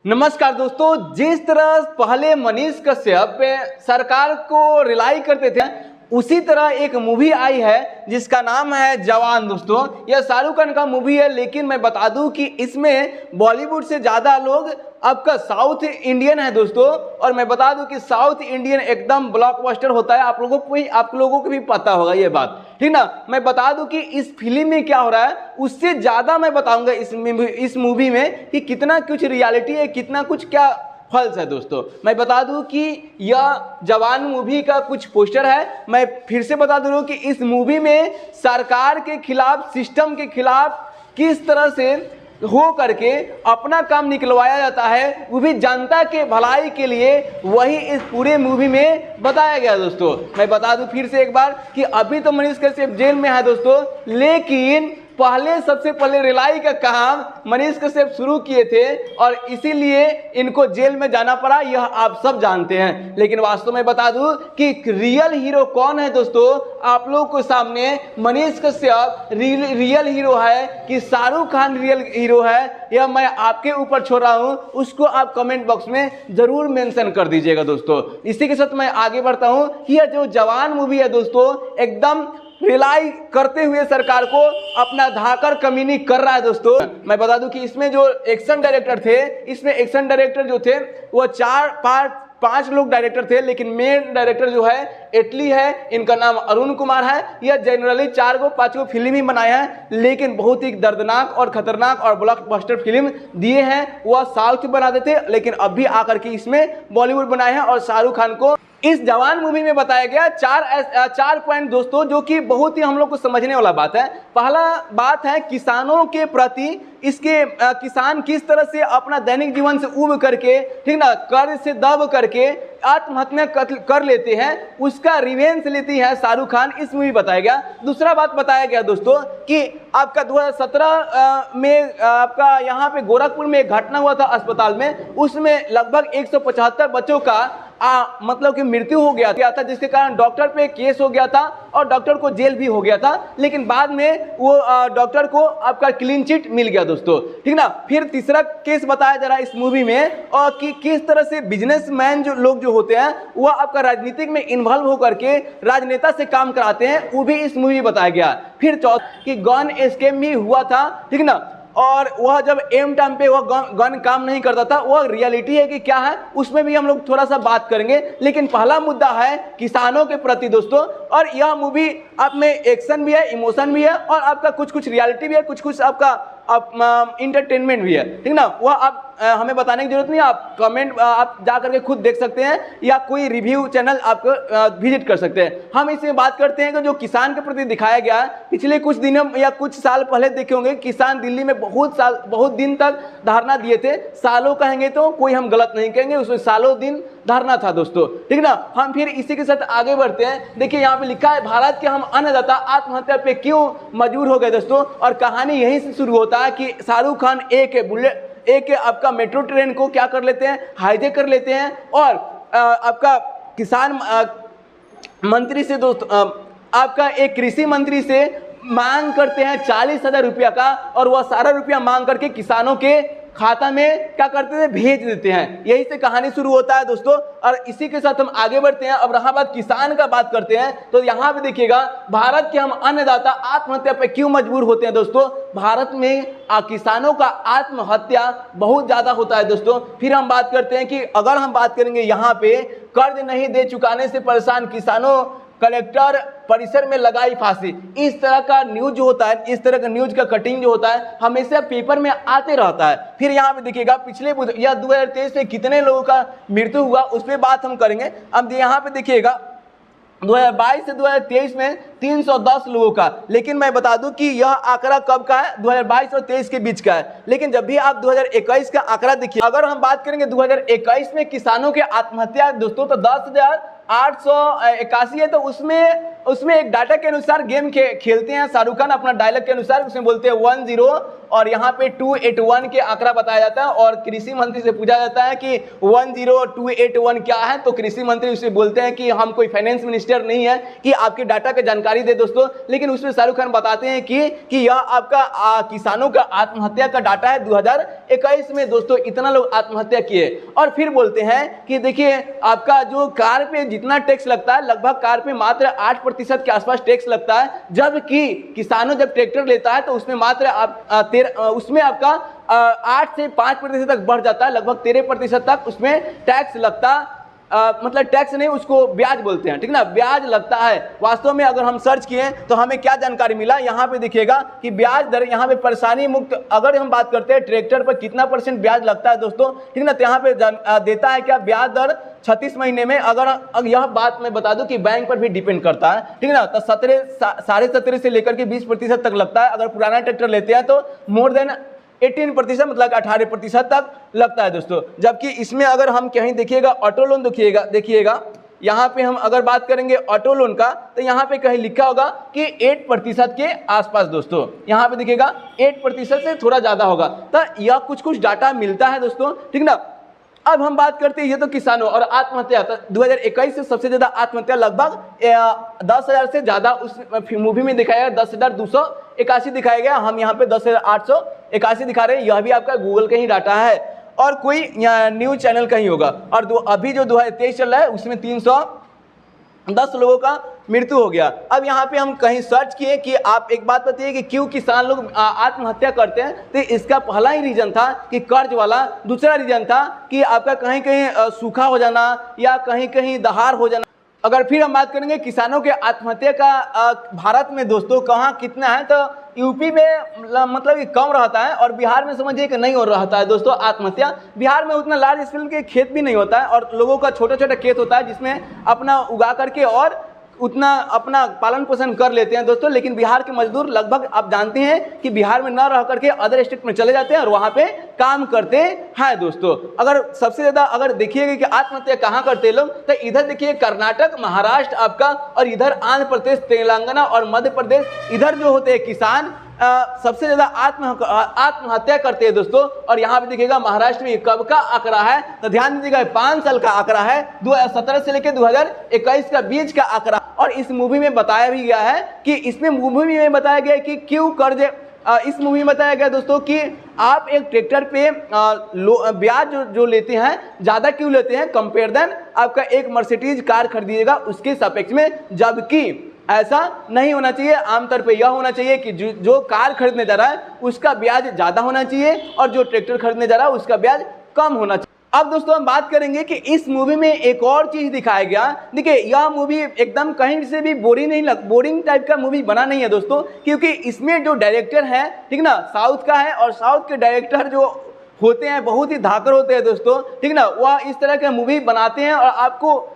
नमस्कार दोस्तों, जिस तरह पहले मनीष कश्यप सरकार को रिलाई करते थे उसी तरह एक मूवी आई है जिसका नाम है जवान। दोस्तों यह शाहरुख खान का मूवी है, लेकिन मैं बता दूं कि इसमें बॉलीवुड से ज़्यादा लोग आपका साउथ इंडियन है दोस्तों। और मैं बता दूं कि साउथ इंडियन एकदम ब्लॉकबस्टर होता है, आप लोगों को भी पता होगा ये बात, ठीक ना। मैं बता दूं कि इस फिल्म में क्या हो रहा है उससे ज़्यादा मैं बताऊंगा इस मूवी में कि कितना कुछ रियलिटी है, कितना कुछ क्या फल्स है। दोस्तों मैं बता दूं कि यह जवान मूवी का कुछ पोस्टर है। मैं फिर से बता दूं कि इस मूवी में सरकार के खिलाफ, सिस्टम के खिलाफ किस तरह से हो करके अपना काम निकलवाया जाता है, वो भी जनता के भलाई के लिए, वही इस पूरे मूवी में बताया गया। दोस्तों मैं बता दूं फिर से एक बार कि अभी तो मनीष कश्यप जेल में है दोस्तों, लेकिन सबसे पहले रिलाई का काम मनीष कश्यप शुरू किए थे और इसीलिए इनको जेल में जाना पड़ा, यह आप सब जानते हैं। लेकिन वास्तव में बता दूं कि रियल हीरो कौन है दोस्तों, आप लोगों को सामने मनीष कश्यप रियल हीरो है कि शाहरुख खान रियल हीरो है, यह मैं आपके ऊपर छोड़ रहा हूं, उसको आप कमेंट बॉक्स में जरूर मेंशन कर दीजिएगा। दोस्तों इसी के साथ मैं आगे बढ़ता हूं कि यह जो जवान मूवी है दोस्तों एकदम रिलाई करते हुए सरकार को अपना धाकर कमीनी कर रहा है। दोस्तों मैं बता दूं कि इसमें जो एक्शन डायरेक्टर थे, इसमें एक्शन डायरेक्टर जो थे वो 5 लोग डायरेक्टर थे, लेकिन मेन डायरेक्टर जो है इटली है, इनका नाम अरुण कुमार है। यह जनरली 4-5 फिल्म ही बनाए हैं, लेकिन बहुत ही दर्दनाक और खतरनाक और ब्लॉकबस्टर फिल्म दिए हैं। वह साउथ बनाते थे, लेकिन अभी आकर के इसमें बॉलीवुड बनाए हैं। और शाहरुख खान को इस जवान मूवी में बताया गया 4 पॉइंट दोस्तों, जो कि बहुत ही हम लोग को समझने वाला बात है। पहला बात है किसानों के प्रति, इसके किसान किस तरह से अपना दैनिक जीवन से उब करके, ठीक ना, कर्ज से दब करके आत्महत्या कर लेते हैं, उसका रिवेंज लेती है शाहरुख खान, इस मूवी बताया गया। दूसरा बात बताया गया दोस्तों कि आपका 2017 में आपका यहाँ पे गोरखपुर में एक घटना हुआ था अस्पताल में, उसमें लगभग 175 बच्चों का मतलब कि मृत्यु हो गया था, जिसके कारण डॉक्टर पे केस हो गया था और डॉक्टर को जेल भी हो गया था। लेकिन बाद में वो डॉक्टर को आपका क्लीन चिट मिल गया दोस्तों, ठीक ना। फिर तीसरा केस बताया जा रहा है इस मूवी में, और कि किस तरह से बिजनेसमैन जो लोग जो होते हैं वह आपका राजनीतिक में इन्वॉल्व होकर के राजनेता से काम कराते हैं, वो भी इस मूवी में बताया गया। फिर चौथा कि गन स्कैम भी हुआ था, ठीक ना, और वह जब एम टाइम पे वह गन काम नहीं करता था, वह रियलिटी है कि क्या है, उसमें भी हम लोग थोड़ा सा बात करेंगे। लेकिन पहला मुद्दा है किसानों के प्रति दोस्तों, और यह मूवी आप में एक्शन भी है, इमोशन भी है, और आपका कुछ रियलिटी भी है, कुछ आपका इंटरटेनमेंट भी है, ठीक ना। वह आप हमें बताने की जरूरत नहीं, आप कमेंट आप जा करके खुद देख सकते हैं, या कोई रिव्यू चैनल आप विजिट कर सकते हैं। हम इसमें बात करते हैं कि जो किसान के प्रति दिखाया गया है, पिछले कुछ दिनों या कुछ साल पहले देखे होंगे, किसान दिल्ली में बहुत दिन तक धरना दिए थे। सालों कहेंगे तो कोई हम गलत नहीं कहेंगे, उसमें सालों दिन धरना था दोस्तों, ठीक ना। हम फिर इसी के साथ आगे बढ़ते हैं। देखिए यहाँ पे लिखा है, भारत के हम अन्नदाता आत्महत्या पे क्यों मजबूर हो गए दोस्तों। और कहानी यहीं से शुरू होता है कि शाहरुख खान एक आपका मेट्रो ट्रेन को क्या कर लेते हैं, हाईजैक कर लेते हैं, और आपका किसान मंत्री से दोस्तों, आपका एक कृषि मंत्री से मांग करते हैं 40,000 रुपया का, और वह सारा रुपया मांग करके किसानों के खाता में क्या करते थे, भेज देते हैं। यही से कहानी शुरू होता है दोस्तों। और इसी के साथ हम आगे बढ़ते हैं। अब रहा बात किसान का बात करते हैं, तो यहाँ पे देखिएगा, भारत के हम अन्नदाता आत्महत्या पे क्यों मजबूर होते हैं दोस्तों। भारत में किसानों का आत्महत्या बहुत ज्यादा होता है दोस्तों। फिर हम बात करते हैं कि अगर हम बात करेंगे यहाँ पे कर्ज नहीं दे चुकाने से परेशान किसानों, कलेक्टर परिसर में लगाई फांसी, इस तरह का न्यूज जो होता है, इस तरह का न्यूज का कटिंग जो होता है हमेशा पेपर में आते रहता है। फिर यहाँ पे देखिएगा पिछले या 2023 में कितने लोगों का मृत्यु हुआ, उस पर बात हम करेंगे। अब यहाँ पे देखिएगा 2022 से 2023 में 310 लोगों का, लेकिन मैं बता दूं कि यह आंकड़ा कब का है, 2022 और 23 के बीच का है। लेकिन जब भी आप 2021 का आंकड़ा देखिए, अगर हम बात करेंगे 2021 में किसानों के आत्महत्या दोस्तों, तो 10,881 है। तो उसमें एक डाटा के अनुसार गेम खेलते हैं शाहरुख खान, अपना डायलॉग के अनुसार उसमें बोलते हैं 10 और यहाँ पे 281 के आंकड़ा बताया जाता है। और कृषि मंत्री से पूछा जाता है कि 10281 क्या है, तो कृषि मंत्री उसे बोलते हैं कि हम कोई फाइनेंस मिनिस्टर नहीं है कि आपके डाटा की जानकारी जानकारी दे दोस्तों, लेकिन उसमें शाहरुख खान बताते हैं कि यह आपका किसानों का आत्महत्या का डाटा है 2021 में दोस्तों, इतना लोग आत्महत्या किए। और फिर बोलते हैं कि देखिए आपका जो कार पे जितना टैक्स लगता है, लगभग कार पे मात्र 8% के आसपास टैक्स लगता है, जबकि किसानों जब ट्रैक्टर लेता है तो उसमें मात्र उसमें आपका 8 से 5% तक बढ़ जाता है, लगभग 13% तक उसमें टैक्स लगता, मतलब टैक्स नहीं, उसको ब्याज बोलते हैं, ठीक ना, ब्याज लगता है। वास्तव में अगर हम सर्च किए तो हमें क्या जानकारी मिला, यहाँ पे देखिएगा कि ब्याज दर यहाँ पे परेशानी मुक्त, अगर हम बात करते हैं ट्रैक्टर पर कितना % ब्याज लगता है दोस्तों, ठीक ना, तो यहाँ पे देता है क्या, ब्याज दर 36 महीने में, अगर यह बात मैं बता दूं कि बैंक पर भी डिपेंड करता है, ठीक ना, तो 17.5 से लेकर के 20% तक लगता है। अगर पुराना ट्रैक्टर लेते हैं तो मोर देन 18% मतलब 18% तक लगता है दोस्तों। जबकि इसमें अगर हम कहीं देखिएगा ऑटो लोन देखिएगा यहाँ पे हम अगर बात करेंगे ऑटो लोन का, तो यहाँ पे कहीं लिखा होगा कि 8% के आसपास दोस्तों, यहाँ पे देखिएगा 8% से थोड़ा ज़्यादा होगा। तो यह कुछ डाटा मिलता है दोस्तों, ठीक ना। अब हम बात करते हैं ये तो किसानों और आत्महत्या, तो 2021 से सबसे ज़्यादा आत्महत्या लगभग 10,000 से ज़्यादा उस मूवी में दिखाया गया, 10,281 दिखाया गया, हम यहाँ पे 10,881 दिखा रहे हैं, यह भी आपका गूगल का ही डाटा है और कोई न्यूज़ चैनल का ही होगा। और अभी जो 2023 चल रहा है उसमें 310 लोगों का मृत्यु हो गया। अब यहाँ पे हम कहीं सर्च किए कि आप एक बात बताइए कि क्यों किसान लोग आत्महत्या करते हैं, तो इसका पहला ही रीजन था कि कर्ज वाला, दूसरा रीजन था कि आपका कहीं कहीं सूखा हो जाना या कहीं कहीं दहाड़ हो जाना। अगर फिर हम बात करेंगे किसानों के आत्महत्या का भारत में दोस्तों कहाँ कितना है, तो यूपी में मतलब कि कम रहता है और बिहार में समझिए कि नहीं हो रहता है दोस्तों आत्महत्या। बिहार में उतना लार्ज स्केल के खेत भी नहीं होता है और लोगों का छोटा छोटा खेत होता है जिसमें अपना उगा करके और उतना अपना पालन पोषण कर लेते हैं दोस्तों। लेकिन बिहार के मजदूर लगभग आप जानते हैं कि बिहार में न रह करके अदर स्टेट में चले जाते हैं और वहाँ पे काम करते हैं दोस्तों। अगर सबसे ज़्यादा अगर देखिएगा कि आत्महत्या कहाँ करते हैं लोग, तो इधर देखिए कर्नाटक, महाराष्ट्र आपका, और इधर आंध्र प्रदेश, तेलंगाना और मध्य प्रदेश, इधर जो होते हैं किसान सबसे ज़्यादा आत्महत्या करते हैं दोस्तों। और यहाँ पे देखिएगा महाराष्ट्र में कब का आंकड़ा है, तो ध्यान दीजिएगा 5 साल का आंकड़ा है, 2017 से लेकर 2021 का बीच का आंकड़ा। और इस मूवी में बताया भी गया है कि इसमें मूवी में बताया गया है कि क्यों कर्ज, इस मूवी में बताया गया दोस्तों कि आप एक ट्रैक्टर पे ब्याज जो लेते हैं ज़्यादा क्यों लेते हैं कंपेयर देन आपका एक मर्सिडीज कार खरीदिएगा उसके सापेक्ष में, जबकि ऐसा नहीं होना चाहिए। आमतौर पे यह होना चाहिए कि जो कार खरीदने जा रहा है उसका ब्याज ज़्यादा होना चाहिए और जो ट्रैक्टर खरीदने जा रहा है उसका ब्याज कम होना चाहिए। अब दोस्तों हम बात करेंगे कि इस मूवी में एक और चीज़ दिखाया गया। देखिए यह मूवी एकदम कहीं से भी बोरिंग टाइप का मूवी बना नहीं है दोस्तों, क्योंकि इसमें जो डायरेक्टर है, ठीक ना, साउथ का है और साउथ के डायरेक्टर जो होते हैं बहुत ही धाकड़ होते हैं दोस्तों, ठीक ना। वह इस तरह के मूवी बनाते हैं और आपको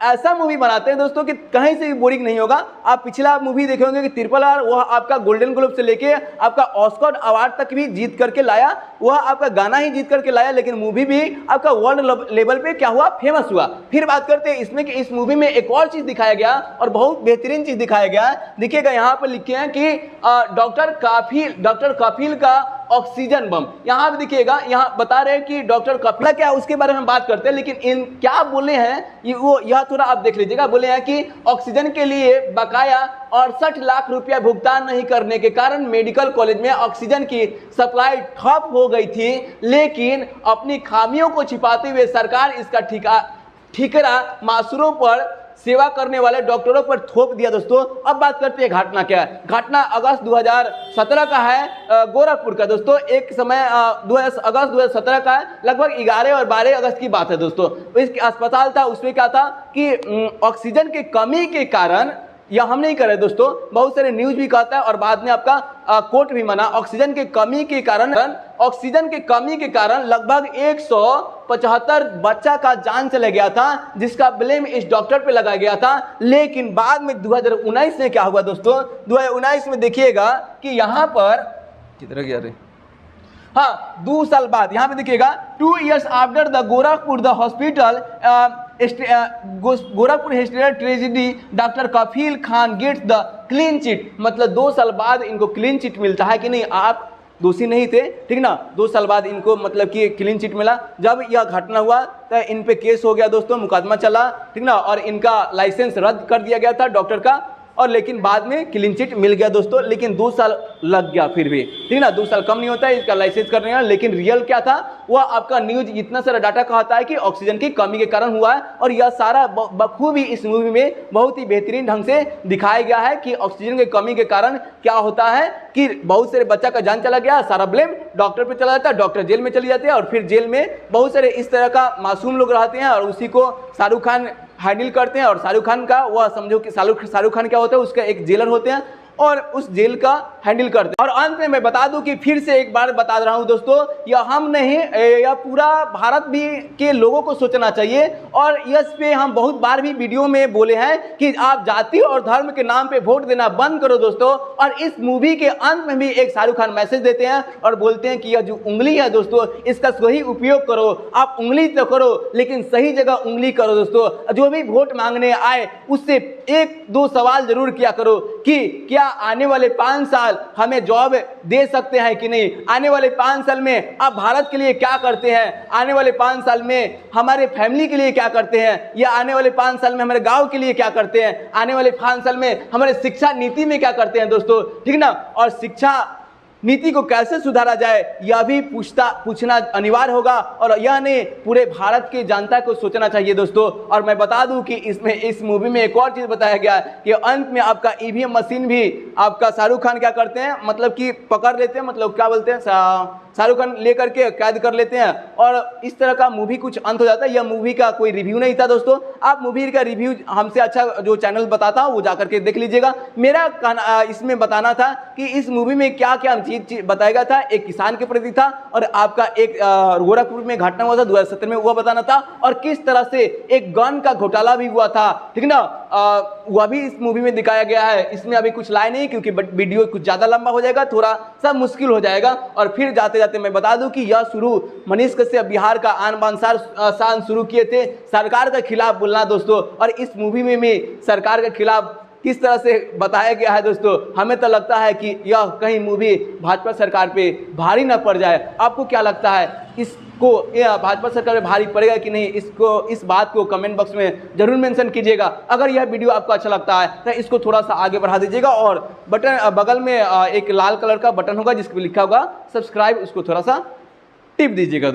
ऐसा मूवी बनाते हैं दोस्तों कि कहीं से भी बोरिंग नहीं होगा। आप पिछला मूवी देखे होंगे कि RRR, वह आपका गोल्डन ग्लोब से लेके आपका ऑस्कर अवार्ड तक भी जीत करके लाया, वह आपका गाना ही जीत करके लाया, लेकिन मूवी भी आपका वर्ल्ड लेवल पे क्या हुआ, फेमस हुआ। फिर बात करते हैं इसमें कि इस मूवी में एक और चीज़ दिखाया गया और बहुत बेहतरीन चीज़ दिखाया गया है। देखिएगा यहाँ पर लिखे हैं कि डॉक्टर कफील का ऑक्सीजन बम, यहाँ पे देखिएगा, यहाँ बता रहे हैं कि डॉक्टर कपिला क्या है उसके बारे में बात करते हैं, लेकिन इन क्या बोले हैं यह थोड़ा आप देख लीजिएगा। बोले हैं कि ऑक्सीजन के लिए बकाया 68 लाख रुपया भुगतान नहीं करने के कारण मेडिकल कॉलेज में ऑक्सीजन की सप्लाई ठप हो गई थी, लेकिन अपनी खामियों को छिपाते हुए सरकार इसका ठिकरा मासूरों पर, सेवा करने वाले डॉक्टरों पर थोप दिया दोस्तों। अब बात करते हैं घटना क्या है। घटना अगस्त 2017 का है, गोरखपुर का दोस्तों। एक समय अगस्त 2017 का है, लगभग 11 और 12 अगस्त की बात है दोस्तों। इस अस्पताल था, उसमें क्या था कि ऑक्सीजन की कमी के कारण, यह हम नहीं कर रहे दोस्तों, बहुत सारे न्यूज भी कहता है और बाद में आपका कोर्ट भी माना, ऑक्सीजन की कमी के कारण लगभग 175 बच्चा का जान चला गया था, जिसका ब्लेम इस डॉक्टर पे लगाया गया था। लेकिन बाद में 2019 में क्या हुआ दोस्तों, 2019 में देखिएगा कि यहाँ पर किधर गया रे, हाँ 2 साल बाद यहाँ पे देखिएगा 2 years after the Gorakhpur the hospital Gorakhpur historical tragedy doctor Kafeel Khan gets the clean chit. मतलब 2 साल बाद इनको क्लीन चिट मिलता है कि नहीं, आप दोषी नहीं थे, ठीक ना। 2 साल बाद इनको मतलब कि क्लीन चिट मिला। जब यह घटना हुआ तो इन पे केस हो गया दोस्तों, मुकदमा चला, ठीक ना, और इनका लाइसेंस रद्द कर दिया गया था डॉक्टर का। और लेकिन बाद में क्लीन चिट मिल गया दोस्तों, लेकिन 2 साल लग गया फिर भी, ठीक ना, 2 साल कम नहीं होता है इसका लाइसेंस करने का। लेकिन रियल क्या था, वह आपका न्यूज इतना सारा डाटा कहता है कि ऑक्सीजन की कमी के कारण हुआ है, और यह सारा बखूबी इस मूवी में बहुत ही बेहतरीन ढंग से दिखाया गया है कि ऑक्सीजन की कमी के कारण क्या होता है कि बहुत सारे बच्चा का जान चला गया, सारा ब्लेम डॉक्टर पे चला जाता है, डॉक्टर जेल में चली जाती है, और फिर जेल में बहुत सारे इस तरह का मासूम लोग रहते हैं, और उसी को शाहरुख खान हैंडल करते हैं। और शाहरुख खान का वह समझो कि शाहरुख खान क्या होता है, उसका एक जेलर होते हैं और उस जेल का हैंडल करते हैं। और अंत में मैं बता दूं कि फिर से एक बार बता रहा हूं दोस्तों, यह हम नहीं, यह पूरा भारत भी के लोगों को सोचना चाहिए। और इस पे हम बहुत बार भी वीडियो में बोले हैं कि आप जाति और धर्म के नाम पे वोट देना बंद करो दोस्तों। और इस मूवी के अंत में भी एक शाहरुख खान मैसेज देते हैं और बोलते हैं कि यह जो उंगली है दोस्तों, इसका सही उपयोग करो। आप उंगली तो करो लेकिन सही जगह उंगली करो दोस्तों। जो भी वोट मांगने आए उससे 1-2 सवाल जरूर किया करो कि क्या आने वाले 5 साल हमें जॉब दे सकते हैं कि नहीं, आने वाले 5 साल में आप भारत के लिए क्या करते हैं, आने वाले 5 साल में हमारे फैमिली के लिए क्या करते हैं, या आने वाले 5 साल में हमारे गांव के लिए क्या करते हैं, आने वाले 5 साल में हमारे शिक्षा नीति में क्या करते हैं दोस्तों, ठीक ना। और शिक्षा नीति को कैसे सुधारा जाए यह भी पूछना अनिवार्य होगा, और यह नहीं पूरे भारत की जनता को सोचना चाहिए दोस्तों। और मैं बता दूं कि इस मूवी में एक और चीज बताया गया है कि अंत में आपका ईवीएम मशीन भी आपका शाहरुख खान क्या करते हैं, मतलब कि पकड़ लेते हैं, मतलब क्या बोलते हैं, शाहरुख खान लेकर के कैद कर लेते हैं, और इस तरह का मूवी कुछ अंत हो जाता है। यह मूवी का कोई रिव्यू नहीं था दोस्तों, आप मूवी का रिव्यू हमसे अच्छा जो चैनल बताता हूँ वो जाकर के देख लीजिएगा। मेरा इसमें बताना था कि इस मूवी में क्या क्या चीज बताया गया था, एक किसान के प्रति था, और आपका एक गोरखपुर में घटना हुआ था 2017 में, वह बताना था, और किस तरह से एक गन का घोटाला भी हुआ था, ठीक ना, वह भी इस मूवी में दिखाया गया है। इसमें अभी कुछ लाए नहीं क्योंकि वीडियो कुछ ज्यादा लंबा हो जाएगा, थोड़ा सा मुश्किल हो जाएगा। और फिर जाते जाते मैं बता दूं कि यह शुरू मनीष कश्यप बिहार का आन बान शान शुरू किए थे सरकार के खिलाफ बोलना दोस्तों। और इस मूवी में भी सरकार के खिलाफ किस तरह से बताया गया है दोस्तों, हमें तो लगता है कि यह कहीं मूवी भाजपा सरकार पे भारी ना पड़ जाए। आपको क्या लगता है, इसको भाजपा सरकार पे भारी पड़ेगा कि नहीं, इस बात को कमेंट बॉक्स में जरूर मेंशन कीजिएगा। अगर यह वीडियो आपको अच्छा लगता है तो इसको थोड़ा सा आगे बढ़ा दीजिएगा, और बटन बगल में एक लाल कलर का बटन होगा जिस पर लिखा होगा सब्सक्राइब, उसको थोड़ा सा टिप दीजिएगा दोस्तों।